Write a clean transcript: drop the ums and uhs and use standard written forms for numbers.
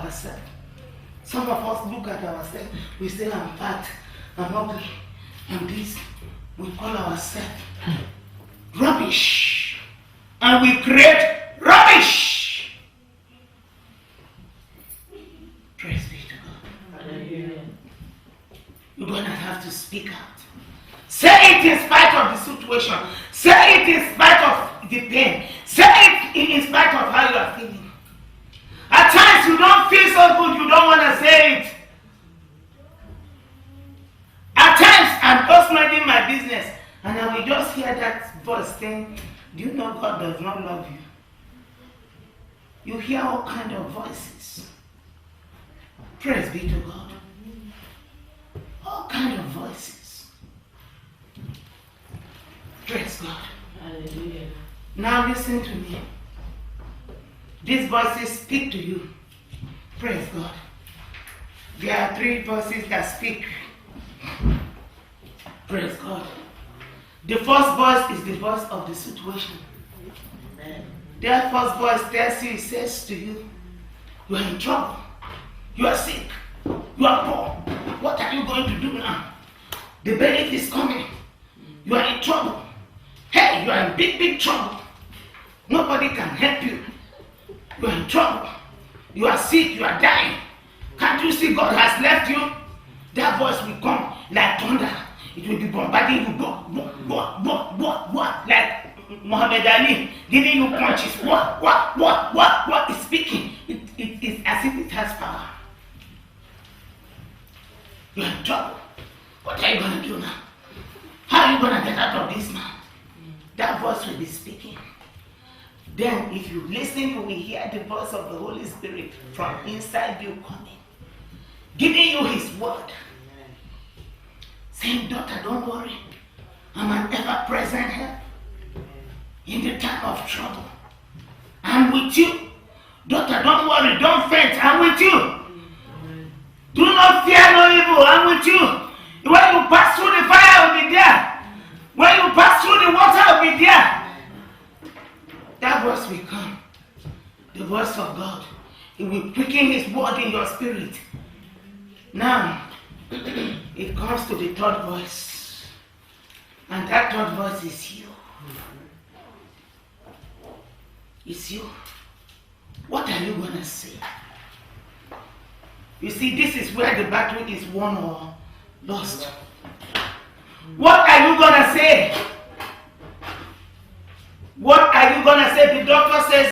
ourselves. Some of us look at ourselves, we say, I'm fat, I'm ugly, I'm this. We call ourselves rubbish. And we create rubbish. Praise be to God. Amen. You're going to have to speak out. Say it in spite of the situation. Say it in spite of the pain. Say it in spite of how you are feeling. At times you don't feel so good, you don't want to say it. At times I'm just minding my business and I will just hear that voice saying, do you know God does not love you? You hear all kind of voices. Praise be to God. All kind of voices. Praise God. Hallelujah. Now listen to me. These voices speak to you. Praise God. There are three voices that speak. Praise God. The first voice is the voice of the situation. Amen. That first voice tells you, it says to you, you are in trouble. You are sick. You are poor. What are you going to do now? The benefit is coming. You are in trouble. Hey, you are in big, big trouble. Nobody can help you. You are in trouble. You are sick. You are dying. Can't you see God has left you? That voice will come like thunder. It will be bombarding you. Like Muhammad Ali giving you punches. What is speaking? It's as if it has power. You are in trouble. What are you going to do now? How are you going to get out of this now? That voice will be speaking. Then if you listen, you will hear the voice of the Holy Spirit from inside you coming, giving you his word. Saying, daughter, don't worry. I'm an ever-present help in the time of trouble. I'm with you. Daughter, don't worry. Don't faint. I'm with you. Do not fear no evil. I'm with you. When you pass through the fire, I'll be there. When you pass through the water, I'll be there. That voice will come. The voice of God. He will quicken his word in your spirit. Now, it comes to the third voice. And that third voice is you. It's you. What are you going to say? You see, this is where the battle is won or lost. What are you going to say? What are you going to say? The doctor says